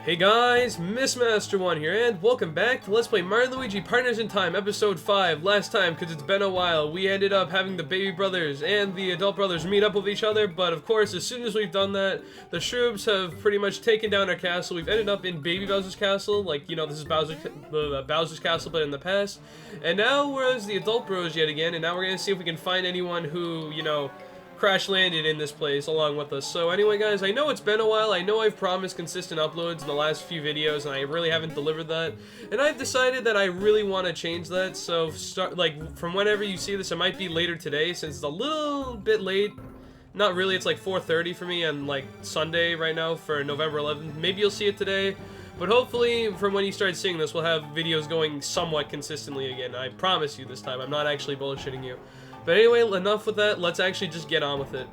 Hey guys, Missmaster1 here, and welcome back to Let's Play Mario & Luigi Partners in Time, Episode 5. Last time, because it's been a while, we ended up having the baby brothers and the adult brothers meet up with each other, but of course, as soon as we've done that, the Shrooms have pretty much taken down our castle. We've ended up in Baby Bowser's castle, like, you know, this is Bowser's castle, but in the past. And now we're as the adult bros yet again, and now we're gonna see if we can find anyone who, you know, crash landed in this place along with us. So anyway guys, I know it's been a while, I know I've promised consistent uploads in the last few videos and I really haven't delivered that, and I've decided that I really want to change that. So from whenever you see this, it might be later today since it's a little bit late. Not really, it's like 4:30 for me on like Sunday right now for November 11th. Maybe you'll see it today, but hopefully from when you start seeing this we'll have videos going somewhat consistently again. I promise you this time, I'm not actually bullshitting you. But anyway, enough with that, let's actually just get on with it.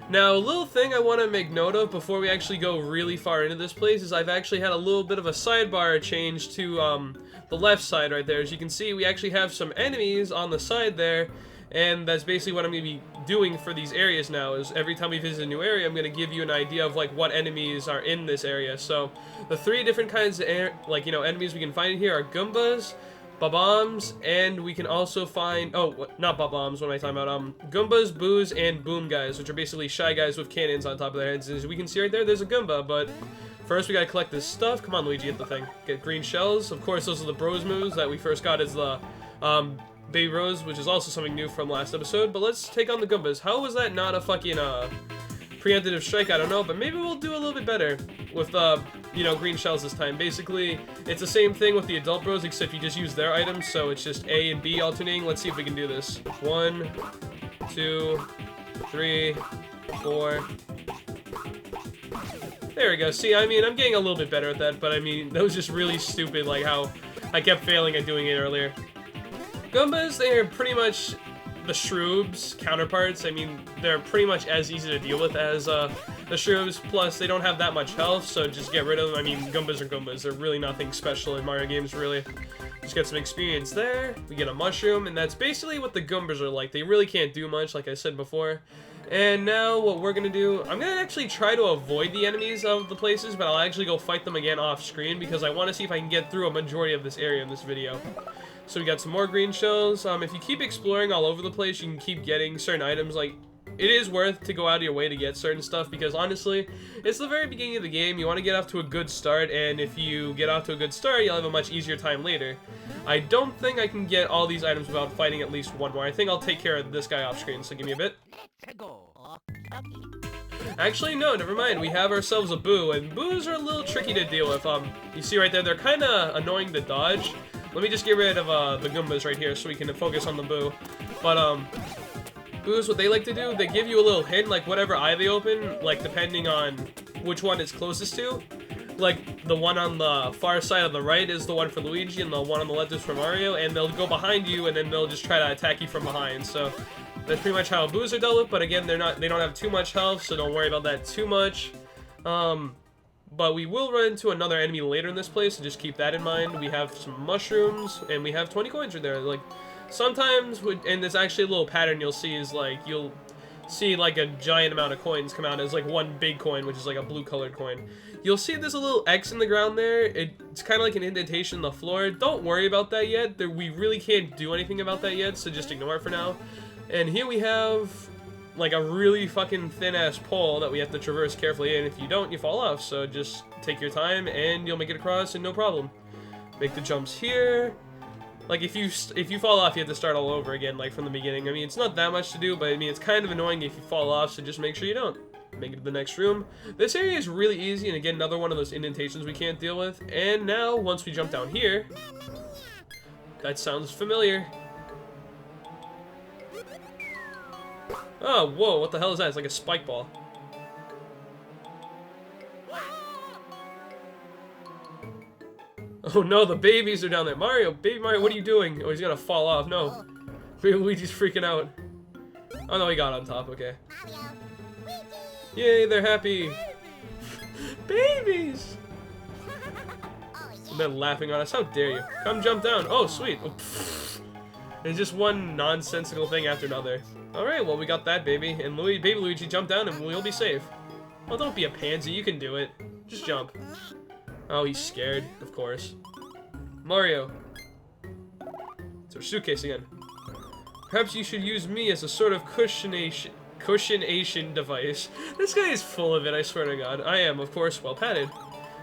Now, a little thing I want to make note of before we actually go really far into this place is I've actually had a little bit of a sidebar change to the left side right there. As you can see, we actually have some enemies on the side there, and that's basically what I'm going to be doing for these areas now, is every time we visit a new area, I'm going to give you an idea of like what enemies are in this area. So, the three different kinds of enemies we can find in here are Goombas, Bob-ombs, and we can also find, not Bob-ombs, what am I talking about, Goombas, Boos, and Boom Guys, which are basically shy guys with cannons on top of their heads. As we can see right there, there's a Goomba, but first we gotta collect this stuff. Come on, Luigi, get the thing. Get green shells. Of course, those are the Bros moves that we first got as the, Baby Bros, which is also something new from last episode, but let's take on the Goombas. How was that not a fucking, preemptive strike? I don't know, but maybe we'll do a little bit better with, you know, green shells this time. Basically, it's the same thing with the adult bros, except you just use their items, so it's just A and B alternating. Let's see if we can do this. 1, 2, 3, 4. There we go. See, I mean, I'm getting a little bit better at that, but I mean, that was just really stupid, like how I kept failing at doing it earlier. Goombas, they are pretty much the Shrooms counterparts. I mean, they're pretty much as easy to deal with as the Shrooms, plus they don't have that much health, so just get rid of them. I mean, Goombas are Goombas. They're really nothing special in Mario games, really. Just get some experience there. We get a mushroom, and that's basically what the Goombas are like. They really can't do much, like I said before. And now what we're gonna do, I'm gonna actually try to avoid the enemies of the places, but I'll actually go fight them again off screen because I want to see if I can get through a majority of this area in this video. So we got some more green shells. If you keep exploring all over the place, you can keep getting certain items. Like, it is worth to go out of your way to get certain stuff because honestly, it's the very beginning of the game. You want to get off to a good start, and if you get off to a good start, you'll have a much easier time later. I don't think I can get all these items without fighting at least one more. I think I'll take care of this guy off screen, so give me a bit. Actually, no, never mind. We have ourselves a Boo, and Boos are a little tricky to deal with. You see right there, they're kind of annoying to dodge. Let me just get rid of the Goombas right here so we can focus on the Boo. But, Boos, what they like to do, they give you a little hint, like whatever eye they open, like depending on which one it's closest to. Like, the one on the far side of the right is the one for Luigi, and the one on the left is for Mario, and they'll go behind you, and then they'll just try to attack you from behind. So, that's pretty much how Boos are dealt with, but again, they don't have too much health, so don't worry about that too much. But we will run into another enemy later in this place, so just keep that in mind. We have some mushrooms, and we have 20 coins right there. Like, sometimes, and there's actually a little pattern you'll see is, like, you'll see, like, a giant amount of coins come out as, like, one big coin, which is, like, a blue-colored coin. You'll see there's a little X in the ground there. It's kind of like an indentation in the floor. Don't worry about that yet. We really can't do anything about that yet, so just ignore it for now. And here we have like a really fucking thin-ass pole that we have to traverse carefully, and if you don't, you fall off. So just take your time, and you'll make it across, and no problem. Make the jumps here. Like, if you fall off, you have to start all over again, like, from the beginning. I mean, it's not that much to do, but, I mean, it's kind of annoying if you fall off, so just make sure you don't. Make it to the next room. This area is really easy, and again, another one of those indentations we can't deal with. And now, once we jump down here, that sounds familiar. Oh, whoa, what the hell is that? It's like a spike ball. Oh no, the babies are down there. Mario, baby Mario, what are you doing? Oh, he's gonna fall off. No. Luigi's freaking out. Oh no, he got on top, okay. Yay, they're happy. Babies! And they're laughing on us. How dare you? Come jump down. Oh, sweet. Oh, it's just one nonsensical thing after another. Alright, well, we got that, baby. And baby Luigi, jump down and we'll be safe. Well, don't be a pansy. You can do it. Just jump. Oh, he's scared, of course. Mario. It's our suitcase again. Perhaps you should use me as a sort of cushionation device. This guy is full of it, I swear to God. I am, of course, well padded.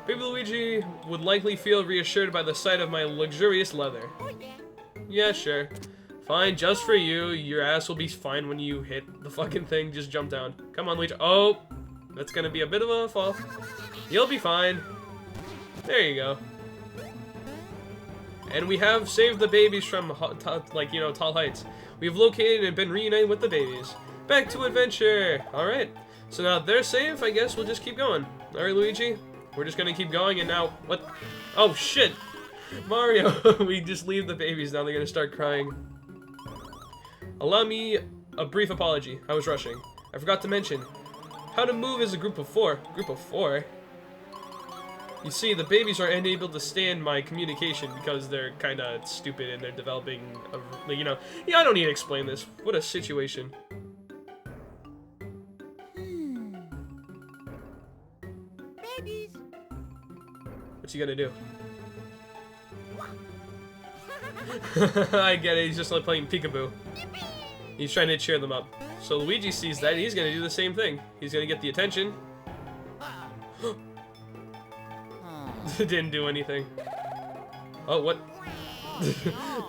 Baby Luigi would likely feel reassured by the sight of my luxurious leather. Yeah, sure. Fine, just for you. Your ass will be fine when you hit the fucking thing. Just jump down. Come on, Luigi. Oh, that's gonna be a bit of a fall. You'll be fine. There you go. And we have saved the babies from, tall heights. We've located and been reunited with the babies. Back to adventure! Alright. So now they're safe, I guess we'll just keep going. Alright, Luigi? We're just gonna keep going, and now... What? Oh, shit! Mario! We just leave the babies, now they're gonna start crying. Allow me a brief apology. I was rushing. I forgot to mention. How to move as a group of 4. Group of 4? You see, the babies are unable to stand my communication because they're kind of stupid and they're developing, yeah, I don't need to explain this. What a situation. Babies. What's he gonna do? I get it, he's just like playing peekaboo. He's trying to cheer them up. So Luigi sees that and he's gonna do the same thing. He's gonna get the attention. Didn't do anything. Oh, what?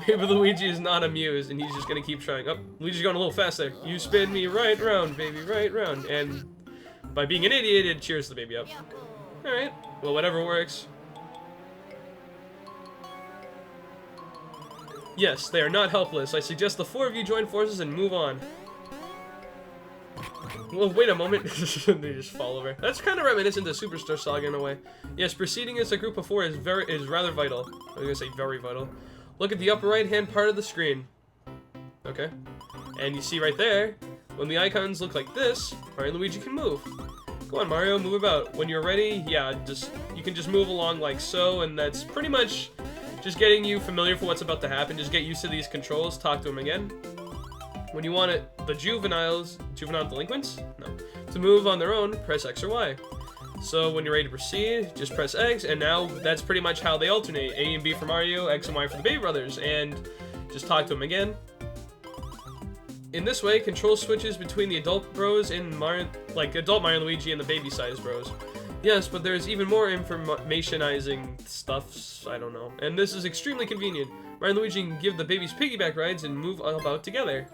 Maybe Luigi is not amused and he's just gonna keep trying. Oh, Luigi's going a little fast there. You spin me right round, baby, right round. And by being an idiot, it cheers the baby up. Alright, well, whatever works. Yes, they are not helpless. I suggest the 4 of you join forces and move on. Well, wait a moment. They just fall over. That's kind of reminiscent to Superstar Saga in a way. Yes, proceeding as a group of 4 is rather vital. I was gonna say very vital. Look at the upper right-hand part of the screen. Okay. And you see right there, when the icons look like this, Mario and Luigi can move. Go on, Mario, move about. When you're ready, yeah, you can just move along like so, and that's pretty much just getting you familiar for what's about to happen. Just get used to these controls. Talk to them again. When you want the juvenile delinquents? No. To move on their own, press X or Y. So when you're ready to proceed, just press X, and now that's pretty much how they alternate. A and B for Mario, X and Y for the baby brothers, and just talk to them again. In this way, control switches between the adult bros and Mario, adult Mario and Luigi and the baby size bros. Yes, but there's even more informationizing stuff, I don't know. And this is extremely convenient. Mario and Luigi can give the babies piggyback rides and move about together.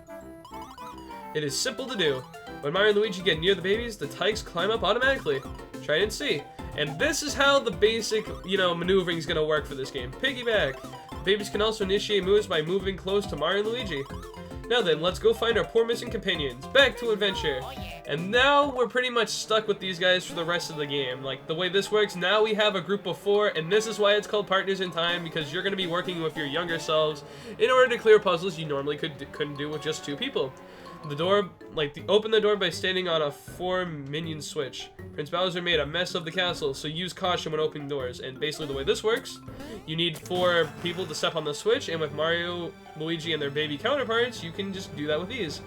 It is simple to do. When Mario and Luigi get near the babies, the tykes climb up automatically. Try it and see. And this is how the basic, maneuvering is going to work for this game. Piggyback. Babies can also initiate moves by moving close to Mario and Luigi. Now then, let's go find our poor missing companions. Back to adventure. And now we're pretty much stuck with these guys for the rest of the game. Like, the way this works, now we have a group of 4, and this is why it's called Partners in Time, because you're going to be working with your younger selves in order to clear puzzles you normally couldn't do with just 2 people. The door, open the door by standing on a 4 minion switch. Prince Bowser made a mess of the castle, so use caution when opening doors. And basically the way this works, you need 4 people to step on the switch, and with Mario, Luigi, and their baby counterparts, you can just do that with ease.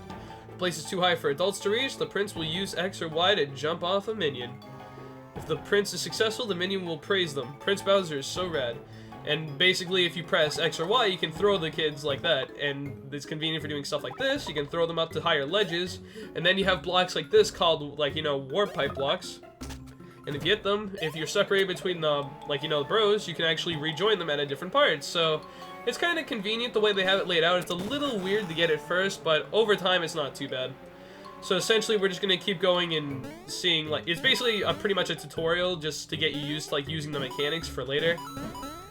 If the place is too high for adults to reach, the prince will use X or Y to jump off a minion. If the prince is successful, the minion will praise them. Prince Bowser is so rad. And basically, if you press X or Y, you can throw the kids like that, and it's convenient for doing stuff like this. You can throw them up to higher ledges, and then you have blocks like this called, warp pipe blocks. And if you hit them, if you're separated between the, the bros, you can actually rejoin them at a different part. So, it's kind of convenient the way they have it laid out. It's a little weird to get it first, but over time, it's not too bad. So essentially, we're just going to keep going and seeing, it's basically pretty much a tutorial just to get you used to, using the mechanics for later.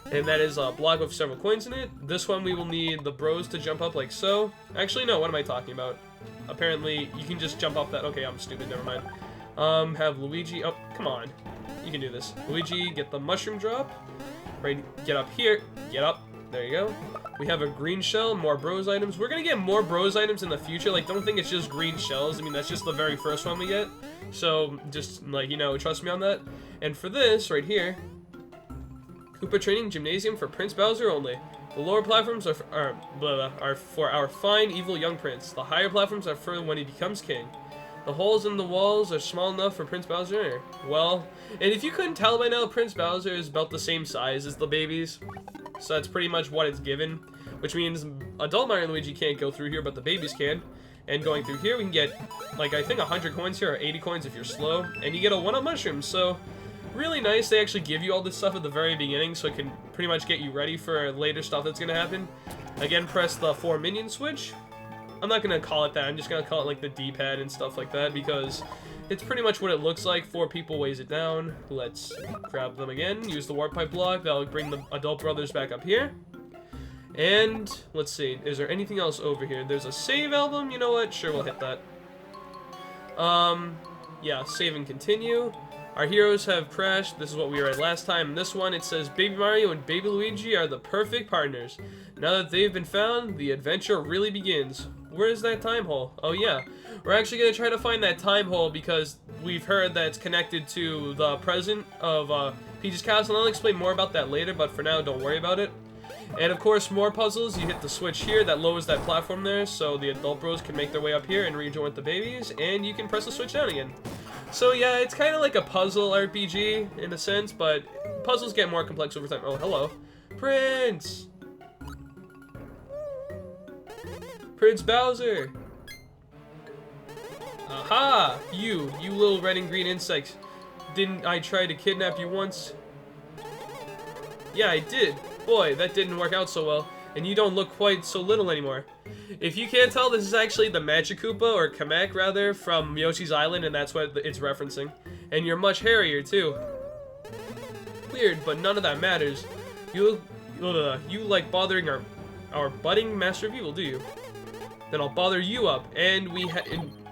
And that is a block with several coins in it. This one we will need the bros to jump up like so. Actually, no, what am I talking about? Apparently, you can just jump up that. Okay, I'm stupid, never mind. Have Luigi, oh, come on. You can do this. Luigi, get the mushroom drop. Right, get up here, get up. There you go. We have a green shell, more bros items. We're gonna get more bros items in the future. Don't think it's just green shells. I mean, that's just the very first one we get. So, just, trust me on that. And for this, right here, Koopa Training Gymnasium for Prince Bowser only. The lower platforms are for our fine, evil young prince. The higher platforms are for when he becomes king. The holes in the walls are small enough for Prince Bowser. Well, and if you couldn't tell by now, Prince Bowser is about the same size as the babies. So that's pretty much what it's given. Which means adult Mario and Luigi can't go through here, but the babies can. And going through here, we can get, like, I think 100 coins here, or 80 coins if you're slow. And you get a 1-up mushroom, so really nice. They actually give you all this stuff at the very beginning, so it can pretty much get you ready for later stuff that's going to happen. Again, press the 4 minion switch. I'm not going to call it that, I'm just going to call it like the D-pad and stuff like that, because it's pretty much what it looks like. 4 people weighs it down. Let's grab them again, use the warp pipe block, that'll bring the adult brothers back up here. And, let's see, is there anything else over here? There's a save album, you know what, sure, we'll hit that. Yeah, save and continue. Our heroes have crashed. This is what we were at last time. In this one, it says, Baby Mario and Baby Luigi are the perfect partners. Now that they've been found, the adventure really begins. Where is that time hole? Oh yeah, we're actually going to try to find that time hole because we've heard that it's connected to the present of Peach's Castle, and I'll explain more about that later, but for now, don't worry about it. And of course, more puzzles. You hit the switch here that lowers that platform there, so the adult bros can make their way up here and rejoin with the babies, and you can press the switch down again. So yeah, it's kind of like a puzzle RPG in a sense, but puzzles get more complex over time. Oh, hello. Prince! Prince Bowser! Aha! You little red and green insects. Didn't I try to kidnap you once? Yeah, I did. Boy, that didn't work out so well. And you don't look quite so little anymore. If you can't tell, this is actually the Magic Koopa, or Kamek rather, from Yoshi's Island, and that's what it's referencing. And you're much hairier too. Weird, but none of that matters. You like bothering our budding Master of Evil, do you? Then I'll bother you up, and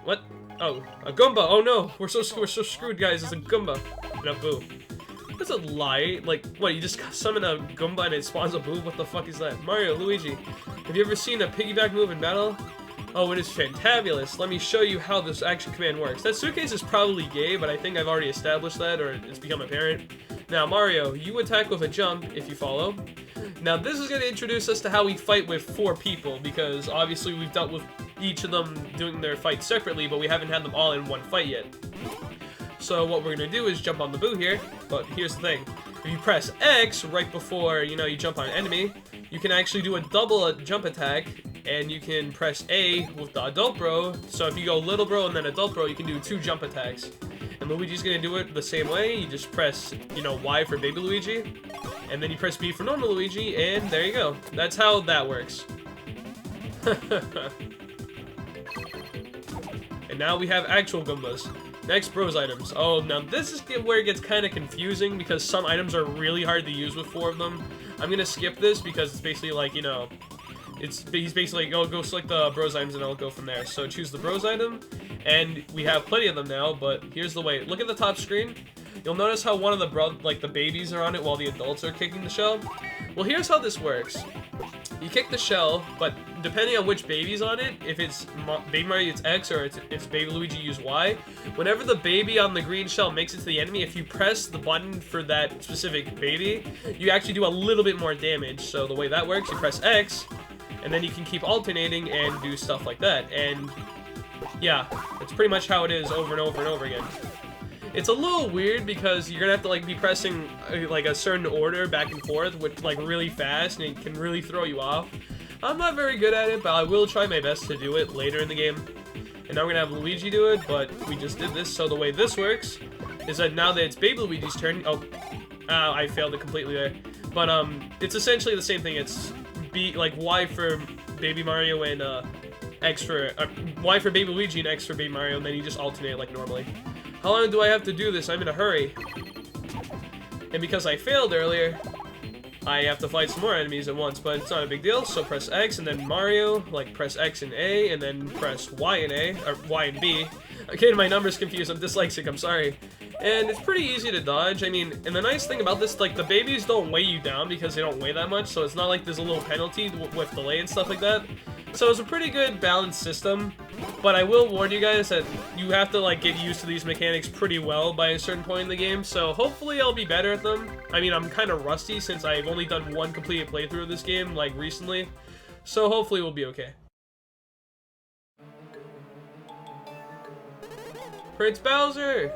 what? Oh, a Goomba! Oh no, we're so screwed, guys. It's a Goomba and a Boo. That's a lie. Like, what, you just summon a Goomba and it spawns a Boo? What the fuck is that? Mario, Luigi, have you ever seen a piggyback move in battle? Oh, it is fantabulous. Let me show you how this action command works. That suitcase is probably gay, but I think I've already established that, or it's become apparent. Now, Mario, you attack with a jump if you follow. Now, this is going to introduce us to how we fight with 4 people, because obviously we've dealt with each of them doing their fight separately, but we haven't had them all in one fight yet. So what we're going to do is jump on the Boo here, but here's the thing. If you press X right before, you jump on an enemy, you can actually do a double jump attack, and you can press A with the adult bro. So if you go little bro and then adult bro, you can do 2 jump attacks. And Luigi's going to do it the same way. You just press, Y for baby Luigi, and then you press B for normal Luigi, and there you go. That's how that works. And now we have actual Goombas. Next, bros items. Oh, now this is where it gets kind of confusing because some items are really hard to use with 4 of them. I'm gonna skip this because it's basically like, he's basically like, go select the bros items and I'll go from there. So choose the bros item, and we have plenty of them now, but here's the way. Look at the top screen. You'll notice how one of the babies are on it while the adults are kicking the shell. Well, here's how this works. You kick the shell, but depending on which baby's on it, if it's Baby Mario, it's X, or it's Baby Luigi, use Y. Whenever the baby on the green shell makes it to the enemy, if you press the button for that specific baby, you actually do a little bit more damage. So the way that works, you press X, and then you can keep alternating and do stuff like that. And yeah, it's pretty much how it is over and over and over again. It's a little weird because you're gonna have to be pressing like a certain order back and forth with really fast, and it can really throw you off. I'm not very good at it, but I will try my best to do it later in the game. And now we're gonna have Luigi do it, but we just did this. So the way this works is that now that it's Baby Luigi's turn, I failed it completely there. But it's essentially the same thing. It's Y for Baby Mario and X for Y for Baby Luigi and X for Baby Mario, and then you just alternate like normally. How long do I have to do this? I'm in a hurry. And because I failed earlier, I have to fight some more enemies at once, but it's not a big deal. So press X and then Mario, press X and A, and then press Y and A, or Y and B. Okay, my number's confused. I'm dyslexic, I'm sorry. And it's pretty easy to dodge. I mean, and the nice thing about this, the babies don't weigh you down because they don't weigh that much, so it's not like there's a little penalty with delay and stuff like that. So it's a pretty good balanced system, but I will warn you guys that you have to get used to these mechanics pretty well by a certain point in the game, so hopefully I'll be better at them. I mean, I'm kind of rusty since I've only done 1 completed playthrough of this game, recently, so hopefully we'll be okay. Prince Bowser!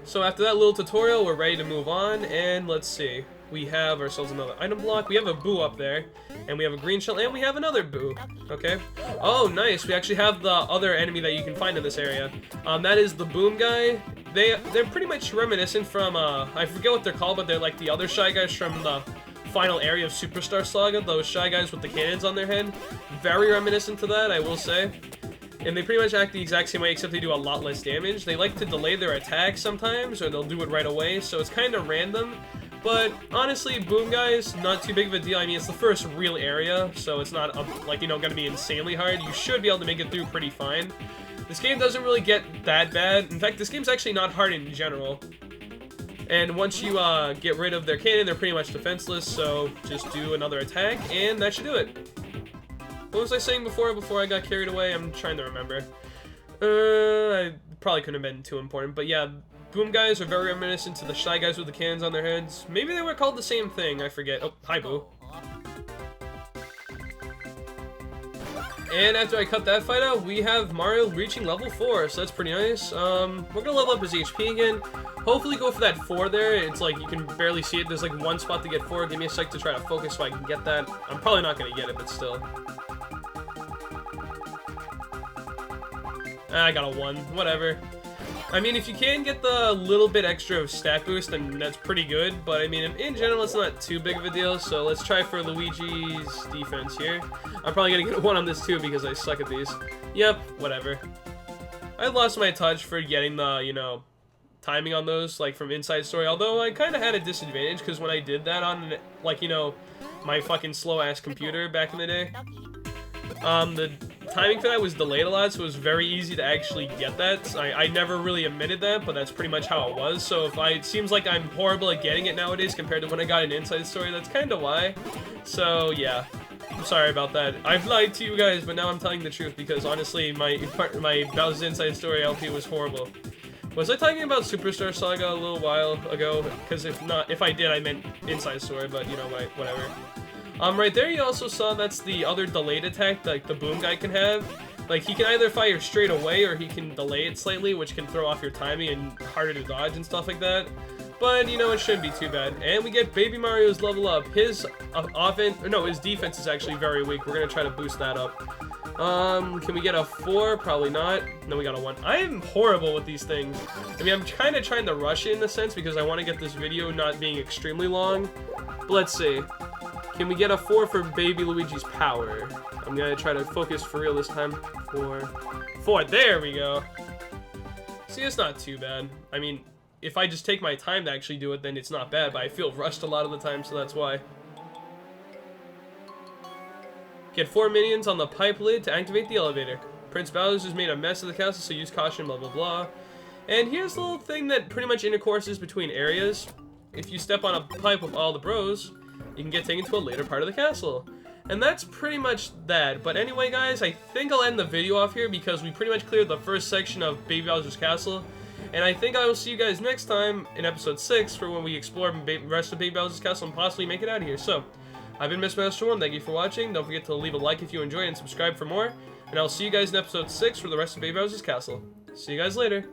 So after that little tutorial, we're ready to move on, and let's see. We have ourselves another item block. We have a Boo up there, and we have a green shell, and we have another Boo. Okay. Oh, nice. We actually have the other enemy that you can find in this area. That is the Boom guy. They're pretty much reminiscent from, I forget what they're called, but they're like the other Shy Guys from the final area of Superstar Saga. Those Shy Guys with the cannons on their head. Very reminiscent to that, I will say. And they pretty much act the exact same way, except they do a lot less damage. They like to delay their attacks sometimes, or they'll do it right away, so it's kind of random. But honestly, Boom Guys, not too big of a deal. I mean, it's the first real area, so it's not, like, you know, gonna be insanely hard. You should be able to make it through pretty fine. This game doesn't really get that bad. In fact, this game's actually not hard in general. And once you get rid of their cannon, they're pretty much defenseless, so just do another attack, and that should do it. What was I saying before I got carried away? I'm trying to remember. I probably couldn't have been too important, but yeah, Boom Guys are very reminiscent to the Shy Guys with the cannons on their heads. Maybe they were called the same thing, I forget. Oh, hi Boo. And after I cut that fight out, we have Mario reaching level 4, so that's pretty nice. We're gonna level up his HP again. Hopefully go for that 4 there. It's like, you can barely see it. There's like one spot to get 4. Give me a sec to try to focus so I can get that. I'm probably not gonna get it, but still. I got a 1. Whatever. I mean, if you can get the little bit extra of stat boost, then that's pretty good. But I mean, in general, it's not too big of a deal. So let's try for Luigi's defense here. I'm probably gonna get a 1 on this too because I suck at these. Yep, whatever. I lost my touch for getting the, you know, timing on those, like from Inside Story. Although I kind of had a disadvantage because when I did that on, like, you know, my fucking slow-ass computer back in the day, the timing for that was delayed a lot, so it was very easy to actually get that. I never really admitted that, but that's pretty much how it was. So if it seems like I'm horrible at getting it nowadays compared to when I got an Inside Story, that's kind of why. So yeah, I'm sorry about that. I've lied to you guys, but now I'm telling the truth because honestly, my Bowser's Inside Story LP was horrible. Was I talking about Superstar Saga a little while ago? Because if not, if I did, I meant Inside Story, but you know, whatever. Right there you also saw that's the other delayed attack like the Boom guy can have. Like, he can either fire straight away or he can delay it slightly, which can throw off your timing and harder to dodge and stuff like that. But, you know, it shouldn't be too bad. And we get Baby Mario's level up. His his defense is actually very weak. We're gonna try to boost that up. Can we get a 4? Probably not. No, we got a 1. I am horrible with these things. I mean, I'm kind of trying to rush it in a sense because I want to get this video not being extremely long. But let's see. Can we get a 4 for Baby Luigi's power? I'm gonna try to focus for real this time. 4. There we go. See, it's not too bad. I mean, if I just take my time to actually do it, then it's not bad, but I feel rushed a lot of the time, so that's why. Get 4 minions on the pipe lid to activate the elevator. Prince Bowser's just made a mess of the castle, so use caution, blah blah blah. And here's the little thing that pretty much intercourses between areas. If you step on a pipe with all the bros, you can get taken to a later part of the castle. And that's pretty much that. But anyway, guys, I think I'll end the video off here because we pretty much cleared the first section of Baby Bowser's Castle. And I think I will see you guys next time in episode 6 for when we explore the rest of Baby Bowser's Castle and possibly make it out of here. So, I've been Mr. Master 1. Thank you for watching. Don't forget to leave a like if you enjoyed and subscribe for more. And I'll see you guys in episode 6 for the rest of Baby Bowser's Castle. See you guys later.